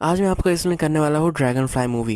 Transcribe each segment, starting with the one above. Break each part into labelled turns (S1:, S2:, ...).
S1: आज मैं आपको इसमें करने वाला हूँ ड्रैगन फ्लाई मूवी।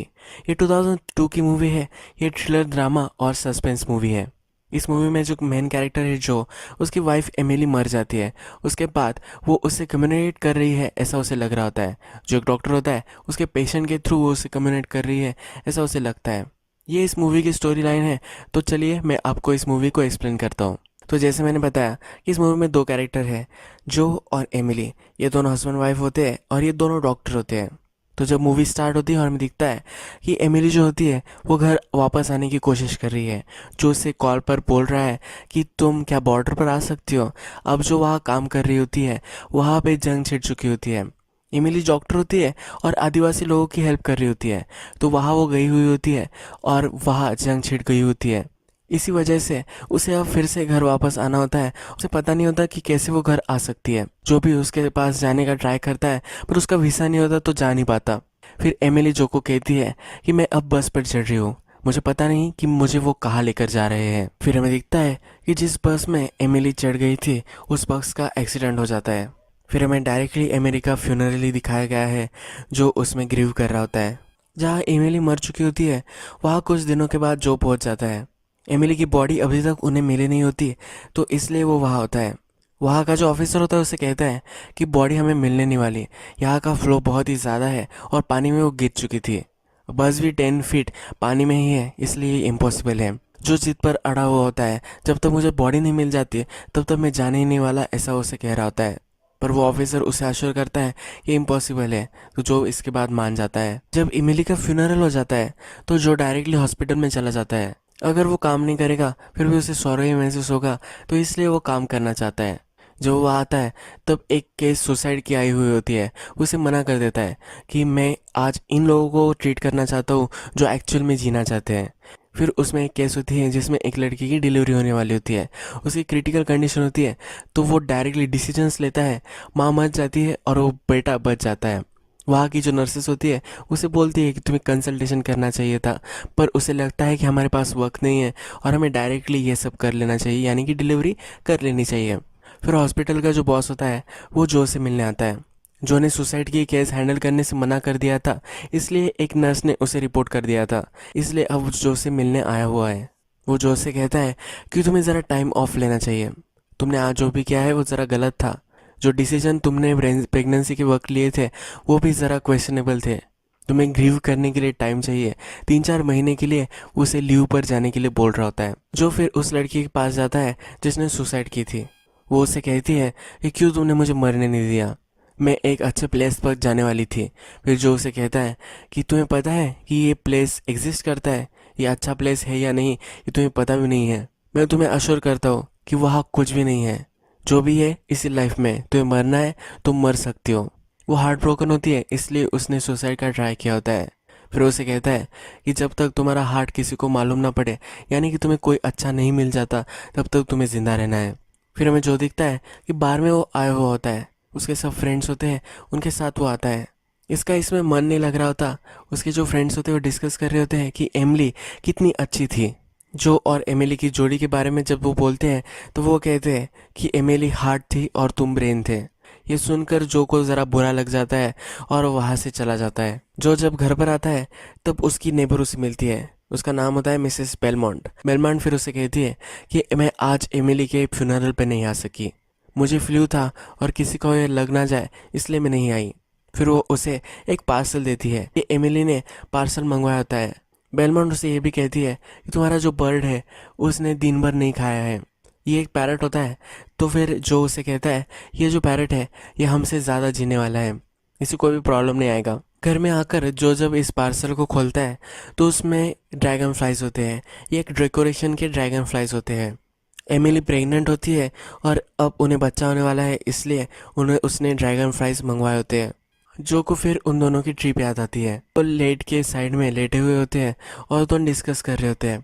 S1: ये 2002 की मूवी है। ये थ्रिलर ड्रामा और सस्पेंस मूवी है। इस मूवी में जो मेन कैरेक्टर है जो उसकी वाइफ एमिली मर जाती है। उसके बाद वो उससे कम्युनिकेट कर रही है ऐसा उसे लग रहा होता है। जो एक डॉक्टर होता है उसके पेशेंट के थ्रू वो उससे कम्युनिकेट कर रही है ऐसा उसे लगता है। ये इस मूवी की स्टोरी लाइन है। तो चलिए मैं आपको इस मूवी को एक्सप्लेन करता हूँ। तो जैसे मैंने बताया कि इस मूवी में दो कैरेक्टर हैं, जो और एमिली। ये दोनों हस्बैंड वाइफ होते हैं और ये दोनों डॉक्टर होते हैं। तो जब मूवी स्टार्ट होती है और हमें दिखता है कि एमिली जो होती है वो घर वापस आने की कोशिश कर रही है। जो उससे कॉल पर बोल रहा है कि तुम क्या बॉर्डर पर आ सकती हो। अब जो वहाँ काम कर रही होती है वहाँ पे जंग छिड़ चुकी होती है। एमिली डॉक्टर होती है और आदिवासी लोगों की हेल्प कर रही होती है। तो वहाँ वो गई हुई होती है और वहाँ जंग छिड़ गई होती है। इसी वजह से उसे अब फिर से घर वापस आना होता है। उसे पता नहीं होता कि कैसे वो घर आ सकती है। जो भी उसके पास जाने का ट्राई करता है पर उसका वीज़ा नहीं होता तो जा नहीं पाता। फिर एमिली जो को कहती है कि मैं अब बस पर चढ़ रही हूँ, मुझे पता नहीं कि मुझे वो कहाँ लेकर जा रहे हैं। फिर हमें दिखता है कि जिस बस में एमिली चढ़ गई थी उस बस का एक्सीडेंट हो जाता है। फिर हमें डायरेक्टली एमिली का फ्यूनरल ही दिखाया गया है, जो उसमें ग्रीव कर रहा होता है। जहाँ एमिली मर चुकी होती है वहाँ कुछ दिनों के बाद जो पहुँच जाता है। एमिली की बॉडी अभी तक उन्हें मिली नहीं होती, तो इसलिए वो वहाँ होता है। वहाँ का जो ऑफिसर होता है उसे कहता है कि बॉडी हमें मिलने नहीं वाली। यहाँ का फ्लो बहुत ही ज़्यादा है और पानी में वो गिर चुकी थी। बस भी 10 फीट पानी में ही है, इसलिए ये इम्पॉसिबल है। जो जिद पर अड़ा हुआ होता है, जब तक मुझे बॉडी नहीं मिल जाती तब तक मैं जाने ही नहीं वाला, ऐसा उसे कह रहा होता है। पर वो ऑफिसर उसे आश्योर करता है ये इम्पॉसिबल है, तो जो इसके बाद मान जाता है। जब इमिली का फ्यूनरल हो जाता है तो जो डायरेक्टली हॉस्पिटल में चला जाता है। अगर वो काम नहीं करेगा फिर भी उसे सॉरी ही महसूस होगा, तो इसलिए वो काम करना चाहता है। जब वो आता है तब एक केस सुसाइड की आई हुई होती है। उसे मना कर देता है कि मैं आज इन लोगों को ट्रीट करना चाहता हूँ जो एक्चुअल में जीना चाहते हैं। फिर उसमें एक केस होती है जिसमें एक लड़की की डिलीवरी होने वाली होती है। उसकी क्रिटिकल कंडीशन होती है, तो वो डायरेक्टली डिसीजंस लेता है। माँ मर जाती है और वो बेटा बच जाता है। वहाँ की जो नर्सेस होती है उसे बोलती है कि तुम्हें कंसल्टेशन करना चाहिए था, पर उसे लगता है कि हमारे पास वक्त नहीं है और हमें डायरेक्टली ये सब कर लेना चाहिए, यानी कि डिलीवरी कर लेनी चाहिए। फिर हॉस्पिटल का जो बॉस होता है वो जो से मिलने आता है। जो ने सुसाइड की केस हैंडल करने से मना कर दिया था, इसलिए एक नर्स ने उसे रिपोर्ट कर दिया था, इसलिए अब वो जो से मिलने आया हुआ है। वो जो से कहता है कि तुम्हें ज़रा टाइम ऑफ लेना चाहिए। तुमने आज जो भी किया है वो ज़रा गलत था। जो डिसीजन तुमने प्रेगनेंसी के वक्त लिए थे वो भी ज़रा क्वेश्चनेबल थे। तुम्हें ग्रीव करने के लिए टाइम चाहिए। 3-4 महीने के लिए उसे लीव पर जाने के लिए बोल रहा होता है। जो फिर उस लड़की के पास जाता है जिसने सुसाइड की थी। वो उससे कहती है कि क्यों तुमने मुझे मरने नहीं दिया, मैं एक अच्छे प्लेस पर जाने वाली थी। फिर जो उसे कहता है कि तुम्हें पता है कि ये प्लेस एग्जिस्ट करता है, ये अच्छा प्लेस है या नहीं ये तुम्हें पता भी नहीं है। मैं तुम्हें अश्योर करता हूँ कि वहाँ कुछ भी नहीं है। जो भी है इसी लाइफ में तुम्हें मरना है, तुम मर सकती हो। वो हार्ट ब्रोकन होती है, इसलिए उसने सुसाइड का ट्राई किया होता है। फिर उसे कहता है कि जब तक तुम्हारा हार्ट किसी को मालूम ना पड़े, यानी कि तुम्हें कोई अच्छा नहीं मिल जाता, तब तक तुम्हें ज़िंदा रहना है। फिर हमें जो दिखता है कि बार में वो आया हुआ होता है, उसके सब फ्रेंड्स होते हैं, उनके साथ वो आता है। इसका इसमें मन नहीं लग रहा होता। उसके जो फ्रेंड्स होते हैं वो डिस्कस कर रहे होते हैं कि एमिली कितनी अच्छी थी। जो और एमिली की जोड़ी के बारे में जब वो बोलते हैं तो वो कहते हैं कि एमिली हार्ट थी और तुम ब्रेन थे। ये सुनकर जो को ज़रा बुरा लग जाता है और वो वहाँ से चला जाता है। जो जब घर पर आता है तब उसकी नेबर उसे मिलती है। उसका नाम होता है मिसेस बेलमोंट। बेलमोंट फिर उसे कहती है कि मैं आज एमिली के फ्यूनरल पे नहीं आ सकी, मुझे फ्लू था और किसी को ये लग ना जाए इसलिए मैं नहीं आई। फिर वो उसे एक पार्सल देती है। ये एमिली ने पार्सल मंगवाया होता है। बेलमोंट उसे ये भी कहती है कि तुम्हारा जो बर्ड है उसने दिन भर नहीं खाया है। ये एक पैरट होता है। तो फिर जो उसे कहता है ये जो पैरट है ये हमसे ज़्यादा जीने वाला है, इसे कोई भी प्रॉब्लम नहीं आएगा। घर में आकर जो जब इस पार्सल को खोलता है तो उसमें ड्रैगन फ्लाइज होते हैं। ये एक डेकोरेशन के ड्रैगन फ्लाइज होते हैं। एमिली प्रेग्नेंट होती है और अब उन्हें बच्चा होने वाला है, इसलिए उन्हें उसने ड्रैगन फ्लाइज मंगवाए होते हैं। जो को फिर उन दोनों की ट्रिप याद आती है। तो लेट के साइड में लेटे हुए होते हैं और दोनों डिस्कस कर रहे होते हैं।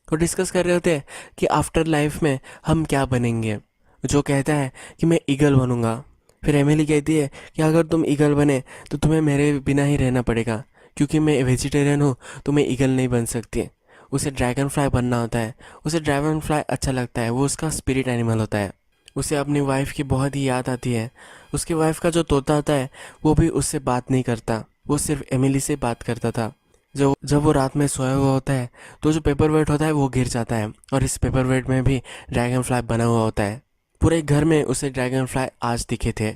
S1: वो डिस्कस कर रहे होते हैं कि आफ्टर लाइफ में हम क्या बनेंगे। जो कहता है कि मैं ईगल बनूंगा। फिर एमिली कहती है कि अगर तुम ईगल बने तो तुम्हें मेरे बिना ही रहना पड़ेगा, क्योंकि मैं वेजिटेरियन हूँ तो मैं ईगल नहीं बन सकती। उसे ड्रैगन फ्लाई बनना होता है। उसे ड्रैगन फ्लाई अच्छा लगता है, वो उसका स्पिरिट एनिमल होता है। उसे अपनी वाइफ की बहुत ही याद आती है। उसकी वाइफ का जो तोता होता है वो भी उससे बात नहीं करता। वो सिर्फ एमिली से बात करता था। जब वो रात में सोया हुआ होता है तो जो पेपर वेट होता है वो गिर जाता है और इस पेपर वेट में भी ड्रैगन फ्लाई बना हुआ होता है। पूरे घर में उसे ड्रैगन फ्लाई आज दिखे थे।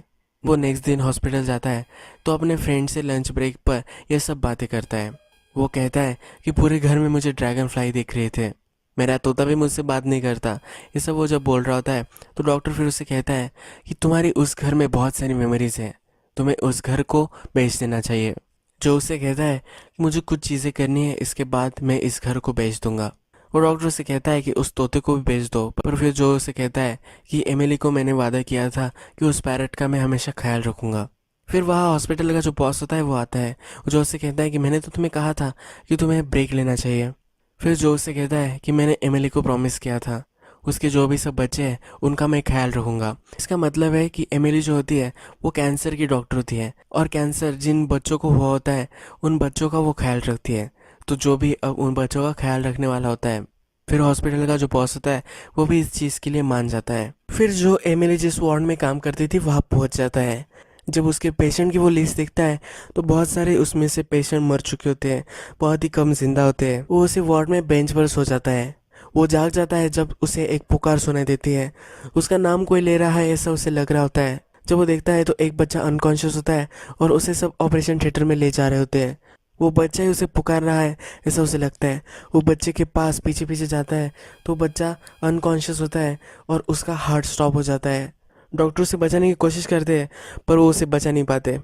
S1: वो नेक्स्ट दिन हॉस्पिटल जाता है तो अपने फ्रेंड से लंच ब्रेक पर यह सब बातें करता है। वो कहता है कि पूरे घर में मुझे ड्रैगन फ्लाई दिख रहे थे, मेरा तोता भी मुझसे बात नहीं करता। ये सब वो जब बोल रहा होता है तो डॉक्टर फिर उससे कहता है कि तुम्हारी उस घर में बहुत सारी मेमोरीज हैं, तुम्हें उस घर को बेच देना चाहिए। जो उससे कहता है कि मुझे कुछ चीज़ें करनी है, इसके बाद मैं इस घर को बेच दूंगा। वो डॉक्टर से कहता है कि उस तोते को भी बेच दो, पर फिर जो उसे कहता है कि एमिली को मैंने वादा किया था कि उस पैरट का मैं हमेशा ख्याल रखूंगा। फिर वहाँ हॉस्पिटल का जो बॉस होता है वो आता है। जो उससे कहता है कि मैंने तो तुम्हें कहा था कि तुम्हें ब्रेक लेना चाहिए। फिर जो उससे कहता है कि मैंने एमिली को प्रॉमिस किया था उसके जो भी सब बच्चे हैं उनका मैं ख्याल रखूंगा। इसका मतलब है कि एमिली जो होती है वो कैंसर की डॉक्टर होती है और कैंसर जिन बच्चों को हुआ होता है उन बच्चों का वो ख्याल रखती है। तो जो भी अब उन बच्चों का ख्याल रखने वाला होता है, फिर हॉस्पिटल का जो बॉस होता है वो भी इस चीज़ के लिए मान जाता है। फिर जो एमिली जिस वार्ड में काम करती थी वहाँ पहुँच जाता है। जब उसके पेशेंट की वो लिस्ट देखता है तो बहुत सारे उसमें से पेशेंट मर चुके होते हैं, बहुत ही कम जिंदा होते हैं। वो उसी वार्ड में बेंच पर सो जाता है। वो जाग जाता है जब उसे एक पुकार सुनाई देती है। उसका नाम कोई ले रहा है ऐसा उसे लग रहा होता है। जब वो देखता है तो एक बच्चा अनकॉन्शियस होता है और उसे सब ऑपरेशन थिएटर में ले जा रहे होते हैं। वो बच्चा ही उसे पुकार रहा है ऐसा उसे लगता है। वो बच्चे के पास पीछे पीछे जाता है तो बच्चा अनकॉन्शियस होता है और उसका हार्ट स्टॉप हो जाता है। डॉक्टर उसे बचाने की कोशिश करते हैं पर वो उसे बचा नहीं पाते।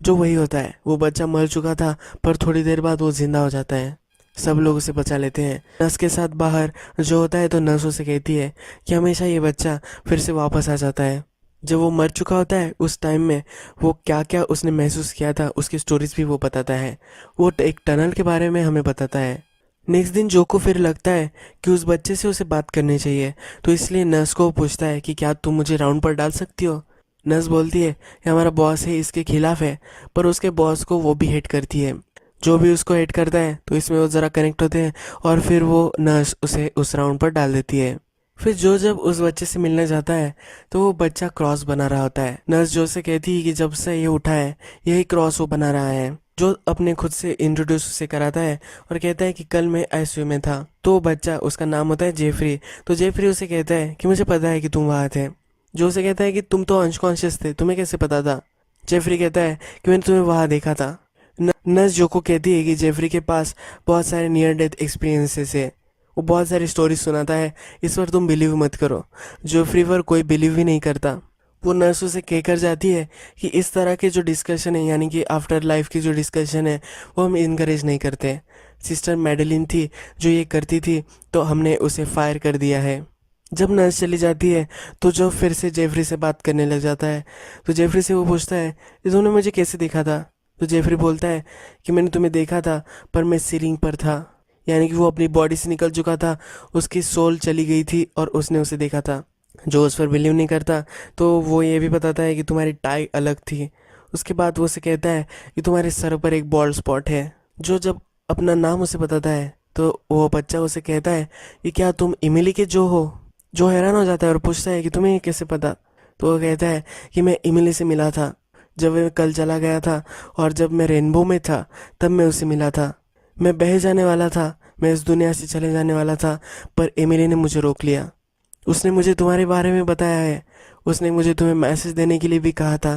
S1: जो वही होता है, वो बच्चा मर चुका था पर थोड़ी देर बाद वो जिंदा हो जाता है। सब लोग उसे बचा लेते हैं। नर्स के साथ बाहर जो होता है तो नर्स उसे कहती है कि हमेशा ये बच्चा फिर से वापस आ जाता है। जब वो मर चुका होता है उस टाइम में वो क्या क्या उसने महसूस किया था उसकी स्टोरीज भी वो बताता है। वो एक टनल के बारे में हमें बताता है। नेक्स्ट दिन जो को फिर लगता है कि उस बच्चे से उसे बात करनी चाहिए, तो इसलिए नर्स को पूछता है कि क्या तुम मुझे राउंड पर डाल सकती हो। नर्स बोलती है कि हमारा बॉस है इसके खिलाफ है, पर उसके बॉस को वो भी हेट करती है। जो भी उसको हेट करता है तो इसमें वो ज़रा कनेक्ट होते हैं और फिर वो नर्स उसे उस राउंड पर डाल देती है। फिर जो जब उस बच्चे से मिलने जाता है तो वो बच्चा क्रॉस बना रहा होता है। नर्स जो से कहती है कि जब से ये उठा है यही क्रॉस वो बना रहा है। जो अपने खुद से इंट्रोड्यूस उसे कराता है और कहता है कि कल मैं आईसीयू में था। तो वो बच्चा, उसका नाम होता है जेफरी, तो जेफरी उसे कहता है कि मुझे पता है कि तुम वहाँ थे। जो उसे कहता है कि तुम तो अनकॉन्शियस थे, तुम्हें कैसे पता था। जेफरी कहता है कि मैंने तुम्हें वहाँ देखा था। नर्स जो को कहती है कि जेफरी के पास बहुत सारे नियर डेथ एक्सपीरियंसेस है, वो बहुत सारी स्टोरी सुनाता है, इस पर तुम बिलीव मत करो। जेफरी पर कोई बिलीव ही नहीं करता। वो नर्स उसे कहकर जाती है कि इस तरह के जो डिस्कशन है यानी कि आफ्टर लाइफ की जो डिस्कशन है वो हम इनकरेज नहीं करते। सिस्टर मेडलिन थी जो ये करती थी तो हमने उसे फायर कर दिया है। जब नर्स चली जाती है तो जो फिर से जेफरी से बात करने लग जाता है। तो जेफरी से वो पूछता है कि तुमने मुझे कैसे देखा था। तो जेफरी बोलता है कि मैंने तुम्हें देखा था पर मैं सीलिंग पर था, यानी कि वो अपनी बॉडी से निकल चुका था, उसकी सोल चली गई थी और उसने उसे देखा था। जो उस पर बिलीव नहीं करता तो वो ये भी बताता है कि तुम्हारी टाई अलग थी। उसके बाद वो उसे कहता है कि तुम्हारे सर पर एक बॉल्ड स्पॉट है। जो जब अपना नाम उसे बताता है तो वो बच्चा उसे कहता है कि क्या तुम इमिली के जो हो। जो हैरान हो जाता है और पूछता है कि तुम्हें ये कैसे पता। तो वो कहता है कि मैं इमिली से मिला था जब मैं कल चला गया था, और जब मैं रेनबो में था तब मैं उसे मिला था। मैं बह जाने वाला था, मैं इस दुनिया से चले जाने वाला था, पर एमिली ने मुझे रोक लिया। उसने मुझे तुम्हारे बारे में बताया है, उसने मुझे तुम्हें मैसेज देने के लिए भी कहा था,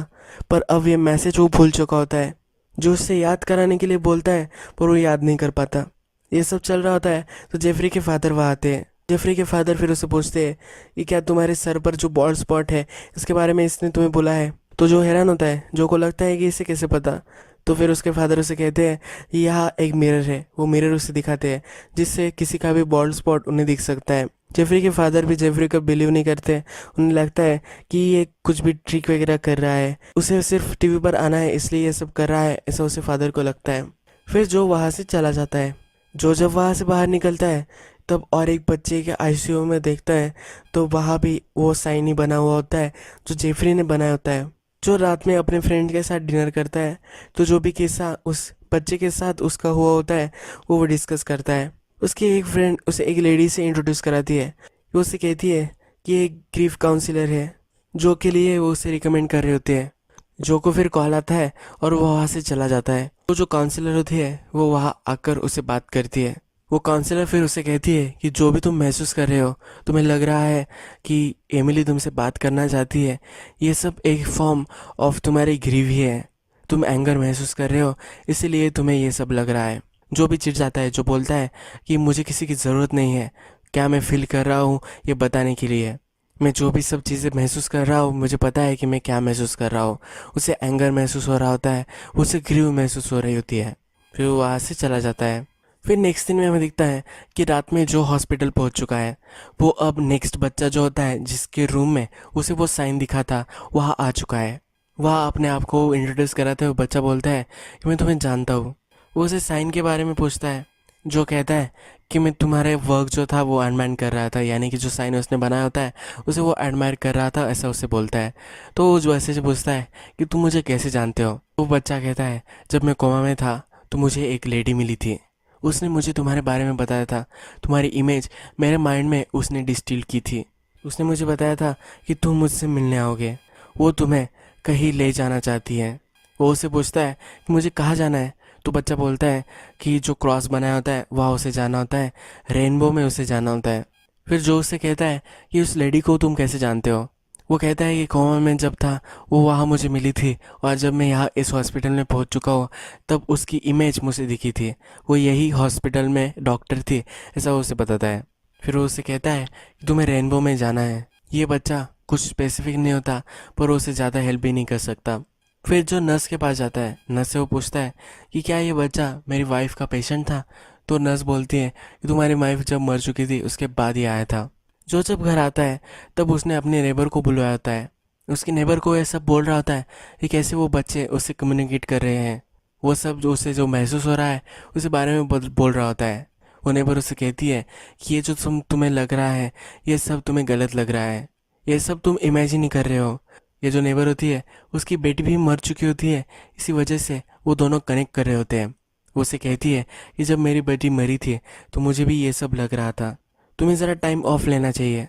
S1: पर अब ये मैसेज वो भूल चुका होता है। जो उससे याद कराने के लिए बोलता है पर वो याद नहीं कर पाता। ये सब चल रहा होता है तो जेफरी के फादर वहाँ आते हैं। जेफरी के फादर फिर उसे पूछते हैं कि क्या तुम्हारे सर पर जो बॉल्ड स्पॉट है इसके बारे में इसने तुम्हें बोला है। तो जो हैरान होता है, जो को लगता है कि इसे कैसे पता। तो फिर उसके फादर उसे कहते हैं यहाँ एक मिरर है। वो मिरर उसे दिखाते हैं जिससे किसी का भी बॉल्ड स्पॉट उन्हें दिख सकता है। जेफरी के फादर भी जेफरी को बिलीव नहीं करते। उन्हें लगता है कि ये कुछ भी ट्रिक वगैरह कर रहा है, उसे सिर्फ टीवी पर आना है इसलिए ये सब कर रहा है, ऐसा उसे फादर को लगता है। फिर जो वहाँ से चला जाता है। जो जब वहाँ से बाहर निकलता है तब और एक बच्चे के आईसीयू में देखता है तो वहाँ भी वो साइन ही बना हुआ होता है जो जेफरी ने बनाया होता है। जो रात में अपने फ्रेंड के साथ डिनर करता है तो जो भी किस्सा उस बच्चे के साथ उसका हुआ होता है वो डिस्कस करता है। उसकी एक फ्रेंड उसे एक लेडी से इंट्रोड्यूस कराती है। वो उसे कहती है कि एक ग्रीफ काउंसिलर है जो के लिए वो उसे रिकमेंड कर रहे होते हैं। जो को फिर कॉल आता है और वो वहाँ से चला जाता है। वो जो काउंसलर होती है वो वहाँ आकर उसे बात करती है। वो काउंसलर फिर उसे कहती है कि जो भी तुम महसूस कर रहे हो, तुम्हें लग रहा है कि एमिली तुमसे बात करना चाहती है, ये सब एक फॉर्म ऑफ तुम्हारी ग्रीव ही है। तुम एंगर महसूस कर रहे हो, इसीलिए तुम्हें ये सब लग रहा है। जो भी चिढ़ जाता है, जो बोलता है कि मुझे किसी की ज़रूरत नहीं है, क्या मैं फील कर रहा हूँ ये बताने के लिए, मैं जो भी सब चीज़ें महसूस कर रहा हूँ मुझे पता है कि मैं क्या महसूस कर रहा हूँ। उसे एंगर महसूस हो रहा होता है, उसे ग्रीव महसूस हो रही होती है। फिर वो वहाँ से चला जाता है। फिर नेक्स्ट दिन में हमें दिखता है कि रात में जो हॉस्पिटल पहुंच चुका है, वो अब नेक्स्ट बच्चा जो होता है जिसके रूम में उसे वो साइन दिखा था, वहाँ आ चुका है। वह अपने आप को इंट्रोड्यूस कराते हुए बच्चा बोलता है कि मैं तुम्हें जानता हूँ। वो उसे साइन के बारे में पूछता है, जो कहता है कि मैं तुम्हारे वर्क जो था वो एडमायर कर रहा था, यानी कि जो साइन उसने बनाया होता है उसे वो एडमायर कर रहा था, ऐसा उसे बोलता है। तो वो जो ऐसे से पूछता है कि तुम मुझे कैसे जानते हो। वो बच्चा कहता है, जब मैं कोमा में था तो मुझे एक लेडी मिली थी, उसने मुझे तुम्हारे बारे में बताया था, तुम्हारी इमेज मेरे माइंड में उसने डिस्टिल की थी। उसने मुझे बताया था कि तुम मुझसे मिलने आओगे, वो तुम्हें कहीं ले जाना चाहती है। वो उसे पूछता है कि मुझे कहाँ जाना है। तो बच्चा बोलता है कि जो क्रॉस बनाया होता है वहाँ उसे जाना होता है, रेनबो में उसे जाना होता है। फिर जो उससे कहता है कि उस लेडी को तुम कैसे जानते हो। वो कहता है कि कोमा में जब था वो वहाँ मुझे मिली थी, और जब मैं यहाँ इस हॉस्पिटल में पहुँच चुका हूँ तब उसकी इमेज मुझे दिखी थी, वो यही हॉस्पिटल में डॉक्टर थी, ऐसा वो उसे बताता है। फिर वो उसे कहता है कि तुम्हें रेनबो में जाना है। ये बच्चा कुछ स्पेसिफिक नहीं होता, पर वो उसे ज़्यादा हेल्प भी नहीं कर सकता। फिर जो नर्स के पास जाता है, नर्स से वो पूछता है कि क्या ये बच्चा मेरी वाइफ का पेशेंट था। तो नर्स बोलती है कि तुम्हारी वाइफ जब मर चुकी थी उसके बाद ही आया था। जो जब घर आता है तब उसने अपने नेबर को बुलाया होता है। उसके नेबर को ये सब बोल रहा होता है कि कैसे वो बच्चे उससे कम्युनिकेट कर रहे हैं, वो सब जो उसे जो महसूस हो रहा है उस बारे में बोल रहा होता है। वो नेबर उससे कहती है कि ये जो तुम्हें लग रहा है ये सब तुम्हें गलत लग रहा है, ये सब तुम इमेजिन ही कर रहे हो। ये जो नेबर होती है उसकी बेटी भी मर चुकी होती है, इसी वजह से वो दोनों कनेक्ट कर रहे होते हैं। वो उसे कहती है कि जब मेरी बेटी मरी थी तो मुझे भी ये सब लग रहा था, तुम्हें ज़रा टाइम ऑफ लेना चाहिए,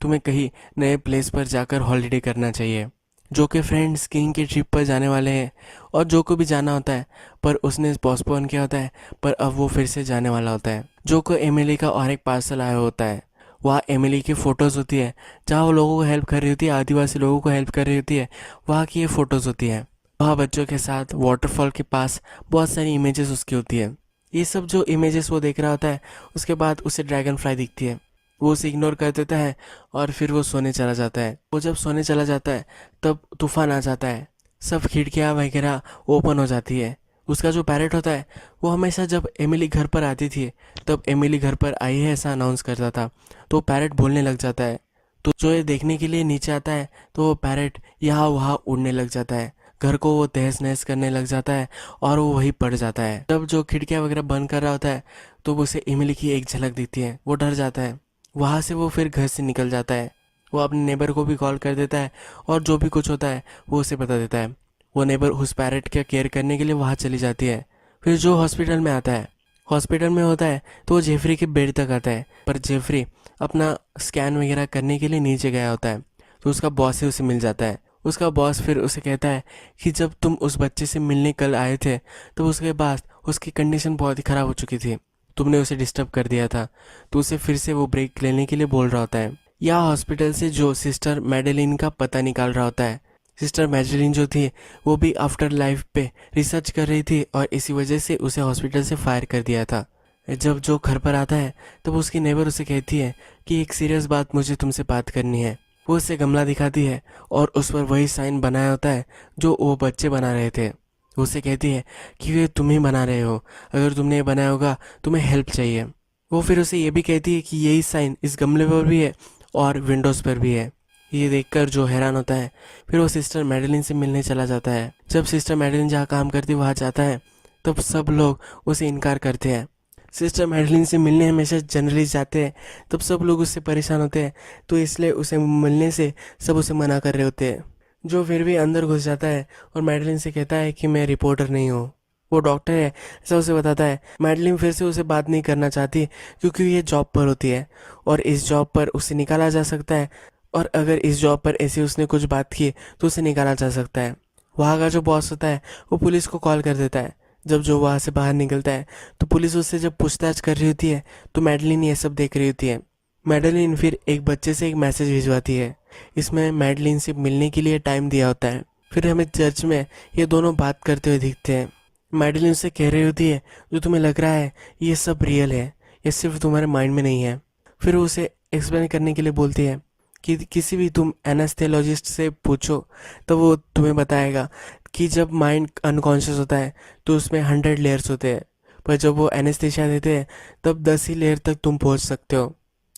S1: तुम्हें कहीं नए प्लेस पर जाकर हॉलीडे करना चाहिए। जो के फ्रेंड स्कीइंग की ट्रिप पर जाने वाले हैं, और जो को भी जाना होता है पर उसने पोस्टपोन किया होता है, पर अब वो फिर से जाने वाला होता है। जो को एमिली का और एक पार्सल आया होता है, वहाँ एमिली की फ़ोटोज़ होती है जहाँ वो लोगों को हेल्प कर रही होती है, आदिवासी लोगों को हेल्प कर रही होती है, वहाँ की ये फ़ोटोज़ होती है। वहाँ बच्चों के साथ वाटरफॉल के पास बहुत सारी इमेजेस उसकी होती है। ये सब जो इमेजेस वो देख रहा होता है, उसके बाद उसे ड्रैगन फ्लाई दिखती है। वो उसे इग्नोर कर देता है और फिर वो सोने चला जाता है। वो जब सोने चला जाता है तब तूफान आ जाता है, सब खिड़कियाँ वगैरह ओपन हो जाती है। उसका जो पैरेट होता है वो हमेशा जब एमिली घर पर आती थी तब एमिली घर पर आई है ऐसा अनाउंस करता था, तो पैरेट बोलने लग जाता है। तो जो ये देखने के लिए नीचे आता है तो वो पैरेट यहाँ वहाँ उड़ने लग जाता है, घर को वो तहस नहस करने लग जाता है और वो वहीं पड़ जाता है। जब जो खिड़कियाँ वगैरह बंद कर रहा होता है तो उसे एमिली की एक झलक दिखती है, वो डर जाता है। वहाँ से वो फिर घर से निकल जाता है। वो अपने नेबर को भी कॉल कर देता है और जो भी कुछ होता है वो उसे बता देता है। वो नेबर उस पैरेट का केयर करने के लिए वहाँ चली जाती है। फिर जो हॉस्पिटल में आता है, हॉस्पिटल में होता है तो वो जेफरी के बेड तक आता है, पर जेफरी अपना स्कैन वगैरह करने के लिए नीचे गया होता है। तो उसका बॉस ही उसे मिल जाता है। उसका बॉस फिर उसे कहता है कि जब तुम उस बच्चे से मिलने कल आए थे तो उसके बाद उसकी कंडीशन बहुत ही ख़राब हो चुकी थी, तुमने उसे डिस्टर्ब कर दिया था। तो उसे फिर से वो ब्रेक लेने के लिए बोल रहा होता है। या हॉस्पिटल से जो सिस्टर मैडेलिन का पता निकाल रहा होता है। सिस्टर मैडेलिन जो थी वो भी आफ्टर लाइफ पे रिसर्च कर रही थी और इसी वजह से उसे हॉस्पिटल से फायर कर दिया था। जब जो घर पर आता है तब उसकी नेबर उसे कहती है कि एक सीरियस बात मुझे तुमसे बात करनी है। वो उसे गमला दिखाती है और उस पर वही साइन बनाया होता है जो वो बच्चे बना रहे थे। वो उसे कहती है कि ये तुम ही बना रहे हो, अगर तुमने ये बनाया होगा तुम्हें हेल्प चाहिए। वो फिर उसे ये भी कहती है कि यही साइन इस गमले पर भी है और विंडोज़ पर भी है। ये देखकर जो हैरान होता है, फिर वो सिस्टर मैडेलिन से मिलने चला जाता है। जब सिस्टर मैडेलिन जहाँ काम करती है वहाँ जाता है तब सब लोग उसे इनकार करते हैं। सिस्टर मैडेलिन से मिलने हमेशा जर्नलिस्ट जाते हैं, तब सब लोग उससे परेशान होते हैं, तो इसलिए उसे मिलने से सब उसे मना कर रहे होते हैं। जो फिर भी अंदर घुस जाता है और मैडेलिन से कहता है कि मैं रिपोर्टर नहीं हूँ, वो डॉक्टर है, ऐसा उसे बताता है। मैडेलिन फिर से उसे बात नहीं करना चाहती क्योंकि ये जॉब पर होती है और इस जॉब पर उसे निकाला जा सकता है, और अगर इस जॉब पर ऐसे उसने कुछ बात की तो उसे निकाला जा सकता है। वहाँ का जो बॉस होता है वो पुलिस को कॉल कर देता है। जब जो वहाँ से बाहर निकलता है तो पुलिस उससे जब पूछताछ कर रही होती है तो मैडलिन ये सब देख रही होती है। मैडलिन फिर एक बच्चे से एक मैसेज भिजवाती है। इसमें मैडलिन से मिलने के लिए टाइम दिया होता है। फिर हमें चर्च में ये दोनों बात करते हुए दिखते हैं। मैडलिन से कह रही होती है जो तुम्हें लग रहा है ये सब रियल है, ये सिर्फ तुम्हारे माइंड में नहीं है। फिर वो उसे एक्सप्लेन करने के लिए बोलती है कि किसी भी तुम एनेस्थेलॉजिस्ट से पूछो तो वो तुम्हें बताएगा कि जब माइंड अनकॉन्शियस होता है तो उसमें 100 लेयर्स होते हैं, पर जब वो एनेस्थेशिया देते हैं तब 10 ही लेयर तक तुम पहुंच सकते हो।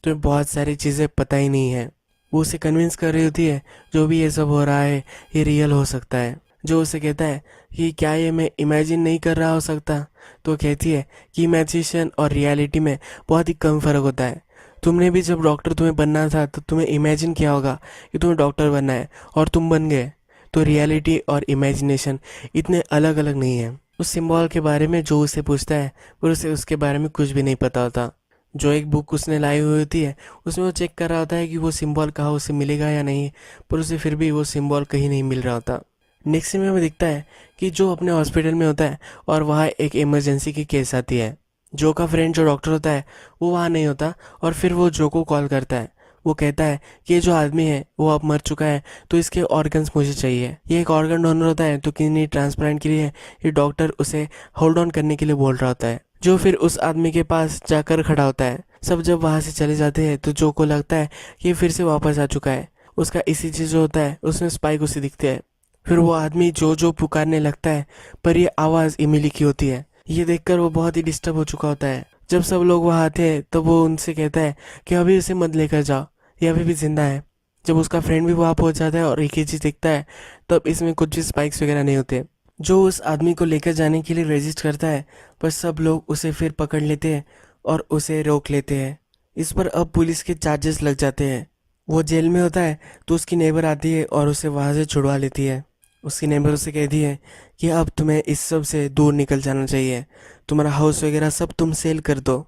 S1: तुम्हें बहुत सारी चीज़ें पता ही नहीं है। वो उसे कन्विंस कर रही होती है जो भी ये सब हो रहा है ये रियल हो सकता है। जो उसे कहता है कि क्या ये मैं इमेजिन नहीं कर रहा हो सकता, तो कहती है कि इमेजिनेशन और रियलिटी में बहुत ही कम फ़र्क होता है। तुमने भी जब डॉक्टर तुम्हें बनना था तो तुम्हें इमेजिन किया होगा कि तुम्हें डॉक्टर बनना है और तुम बन गए। तो रियलिटी और इमेजिनेशन इतने अलग अलग नहीं है। उस सिंबल के बारे में जो उसे पूछता है पर उसे उसके बारे में कुछ भी नहीं पता होता। जो एक बुक उसने लाई हुई होती है उसमें वो चेक कर रहा होता है कि वो सिंबल कहाँ उसे मिलेगा या नहीं, पर उसे फिर भी वो सिंबल कहीं नहीं मिल रहा होता। नेक्स्ट सीन में हमें दिखता है कि जो अपने हॉस्पिटल में होता है और वहाँ एक इमरजेंसी की केस आती है। जो का फ्रेंड जो डॉक्टर होता है वो वहाँ नहीं होता और फिर वो जो को कॉल करता है। वो कहता है कि ये जो आदमी है वो अब मर चुका है तो इसके ऑर्गन्स मुझे चाहिए। ये एक ऑर्गन डोनर होता है तो किडनी ट्रांसप्लांट के लिए ये डॉक्टर उसे होल्ड ऑन करने के लिए बोल रहा होता है। जो फिर उस आदमी के पास जाकर खड़ा होता है। सब जब वहाँ से चले जाते हैं तो जो को लगता है कि ये फिर से वापस आ चुका है। उसका इसी चीज़ जो होता है उसमें स्पाइक उसे दिखते हैं। फिर वो आदमी जो पुकारने लगता है पर ये आवाज़ इमिली की होती है। ये देखकर वो बहुत ही डिस्टर्ब हो चुका होता है। जब सब लोग वहाँ आते हैं तब वो उनसे कहता है कि अभी उसे मत लेकर जाओ, ये अभी भी जिंदा है। जब उसका फ्रेंड भी वहाँ पहुँच जाता है और एक ही चीज़ दिखता है तब इसमें कुछ भी स्पाइक्स वगैरह नहीं होते। जो उस आदमी को लेकर जाने के लिए रेजिस्ट करता है पर सब लोग उसे फिर पकड़ लेते हैं और उसे रोक लेते हैं। इस पर अब पुलिस के चार्जेस लग जाते हैं। वो जेल में होता है तो उसकी नेबर आती है और उसे वहाँ से छुड़वा लेती है। उसकी नेबर उसे कहती है कि अब तुम्हें इस सब से दूर निकल जाना चाहिए, तुम्हारा हाउस वगैरह सब तुम सेल कर दो।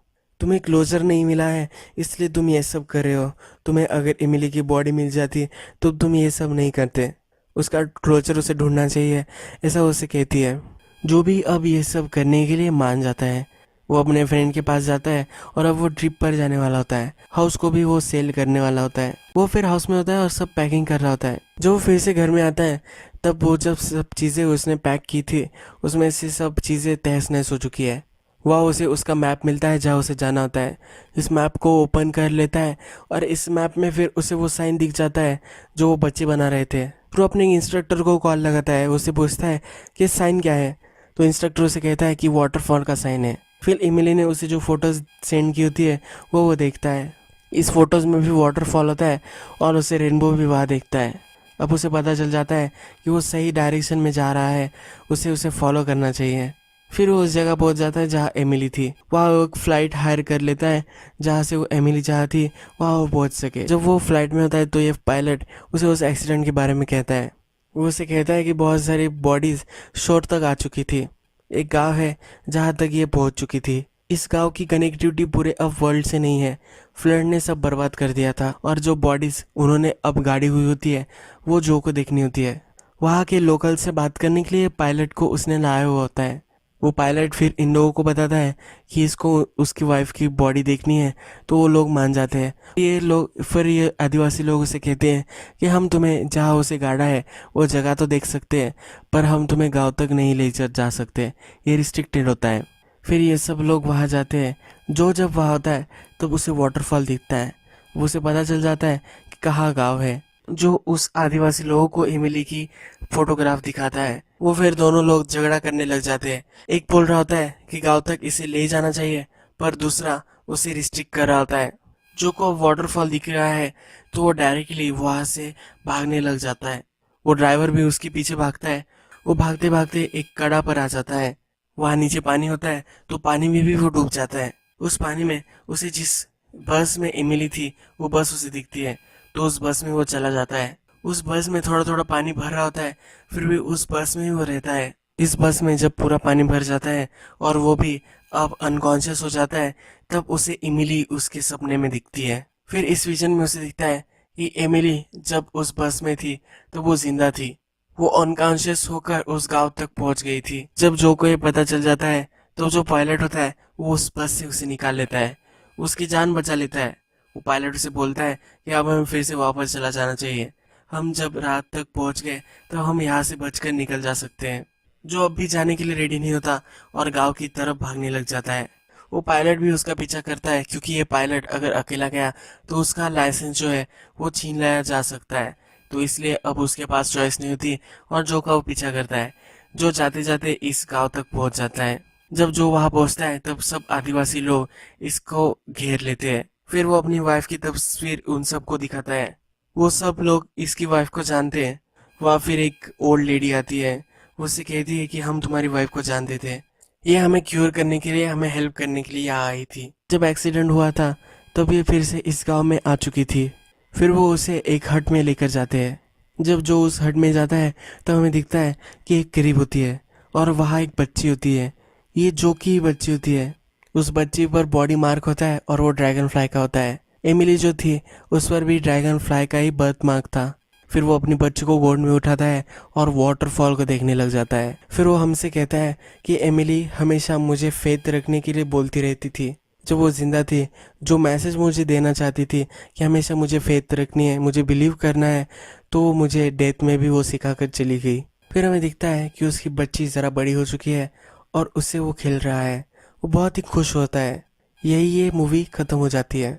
S1: तुम्हें क्लोजर नहीं मिला है इसलिए तुम ये सब कर रहे हो। तुम्हें अगर इमिली की बॉडी मिल जाती तो तुम ये सब नहीं करते। उसका क्लोजर उसे ढूंढना चाहिए, ऐसा उसे कहती है। जो भी अब ये सब करने के लिए मान जाता है। वो अपने फ्रेंड के पास जाता है और अब वो ट्रिप पर जाने वाला होता है। हाउस को भी वो सेल करने वाला होता है। वो फिर हाउस में होता है और सब पैकिंग कर रहा होता है। जब वो फिर से घर में आता है तब वो जब सब चीज़ें उसने पैक की थी उसमें से सब चीज़ें तहस नहस हो चुकी है। वह उसे उसका मैप मिलता है जहाँ उसे जाना होता है। इस मैप को ओपन कर लेता है और इस मैप में फिर उसे वो साइन दिख जाता है जो वो बच्चे बना रहे थे। फिर वो अपने इंस्ट्रक्टर को कॉल लगाता है, उससे पूछता है कि साइन क्या है। तो इंस्ट्रक्टर उसे कहता है कि वाटरफॉल का साइन है। फिर इमिली ने उसे जो फोटोज सेंड की होती है वो देखता है। इस फोटोज में भी वाटरफॉल होता है और उसे रेनबो भी वहाँ देखता है। अब उसे पता चल जाता है कि वो सही डायरेक्शन में जा रहा है, उसे उसे फॉलो करना चाहिए। फिर वो उस जगह पहुंच जाता है जहाँ एमिली थी। वहाँ वो एक फ़्लाइट हायर कर लेता है जहाँ से वो एमिली जहाँ थी वहाँ वो पहुंच सके। जब वो फ्लाइट में होता है तो ये पायलट उसे उस एक्सीडेंट के बारे में कहता है। वो उसे कहता है कि बहुत सारी बॉडीज़ शोर तक आ चुकी थी। एक गांव है जहाँ तक ये पहुँच चुकी थी। इस गांव की कनेक्टिविटी पूरे अब वर्ल्ड से नहीं है। फ्लड ने सब बर्बाद कर दिया था और जो बॉडीज़ उन्होंने अब गाड़ी हुई होती है वो जो को देखनी होती है। वहाँ के लोकल से बात करने के लिए पायलट को उसने लाया हुआ होता है। वो पायलट फिर इन लोगों को बताता है कि इसको उसकी वाइफ की बॉडी देखनी है, तो वो लोग मान जाते हैं। ये आदिवासी लोग उसे कहते हैं कि हम तुम्हें जहाँ उसे गाड़ा है वो जगह तो देख सकते हैं पर हम तुम्हें गांव तक नहीं ले जा सकते, ये रिस्ट्रिक्टेड होता है। फिर ये सब लोग वहाँ जाते हैं। जो जब वहाँ होता है तब उसे वाटरफॉल दिखता है। वो उसे पता चल जाता है कि कहाँ गाँव है। जो उस आदिवासी लोगों को इमिली की फोटोग्राफ दिखाता है। वो फिर दोनों लोग झगड़ा करने लग जाते हैं। एक बोल रहा होता है कि गांव तक इसे ले जाना चाहिए पर दूसरा उसे रिस्ट्रिक्ट कर रहा होता है। जो को वाटरफॉल दिख रहा है तो वो डायरेक्टली वहां से भागने लग जाता है। वो ड्राइवर भी उसके पीछे भागता है। वो भागते भागते एक कड़ा पर आ जाता है। वहाँ नीचे पानी होता है तो पानी में भी वो डूब जाता है। उस पानी में उसे जिस बस में इमिली थी वो बस उसे दिखती है तो उस बस में वो चला जाता है। उस बस में थोड़ा थोड़ा पानी भर रहा होता है, फिर भी उस बस में ही वो रहता है। इस बस में जब पूरा पानी भर जाता है और वो भी अब अनकॉन्शियस हो जाता है तब उसे इमिली उसके सपने में दिखती है। फिर इस विजन में उसे दिखता है कि एमिली जब उस बस में थी तो वो जिंदा थी। वो अनकॉन्शियस होकर उस गांव तक पहुंच गई थी। जब जो को ये पता चल जाता है तो जो पायलट होता है वो उस बस से उसे निकाल लेता है, उसकी जान बचा लेता है। वो पायलट उसे बोलता है कि अब हमें फिर से वापस चला जाना चाहिए। हम जब रात तक पहुंच गए तो हम यहाँ से बचकर निकल जा सकते हैं। जो अब भी जाने के लिए रेडी नहीं होता और गांव की तरफ भागने लग जाता है। वो पायलट भी उसका पीछा करता है क्योंकि ये पायलट अगर अकेला गया तो उसका लाइसेंस जो है वो छीन लिया जा सकता है। तो इसलिए अब उसके पास चॉइस नहीं होती और जो का वो पीछा करता है। जो जाते जाते इस गांव तक पहुंच जाता है। जब जो वहां पहुंचता है तब सब आदिवासी लोग इसको घेर लेते हैं। फिर वो अपनी वाइफ की तस्वीर उन सबको दिखाता है। वो सब लोग इसकी वाइफ को जानते हैं। वहाँ फिर एक ओल्ड लेडी आती है। वो उससे कहती है कि हम तुम्हारी वाइफ को जानते थे, ये हमें क्योर करने के लिए, हमें हेल्प करने के लिए यहाँ आई थी। जब एक्सीडेंट हुआ था तब ये फिर से इस गांव में आ चुकी थी। फिर वो उसे एक हट में लेकर जाते हैं। जब जो उस हट में जाता है तब हमें दिखता है कि एक करीब होती है और वहाँ एक बच्ची होती है। ये जो की बच्ची होती है। उस बच्ची पर बॉडी मार्क होता है और वो ड्रैगन फ्लाई का होता है। एमिली जो थी उस पर भी ड्रैगन फ्लाई का ही बर्थ मार्क था। फिर वो अपनी बच्ची को गोद में उठाता है और वाटरफॉल को देखने लग जाता है। फिर वो हमसे कहता है कि एमिली हमेशा मुझे फेथ रखने के लिए बोलती रहती थी जब वो जिंदा थी। जो मैसेज मुझे देना चाहती थी कि हमेशा मुझे फेथ रखनी है, मुझे बिलीव करना है, तो वो मुझे डेथ में भी वो सिखा कर चली गई। फिर हमें दिखता है कि उसकी बच्ची ज़रा बड़ी हो चुकी है और उससे वो खेल रहा है। वो बहुत ही खुश होता है। यही ये मूवी ख़त्म हो जाती है।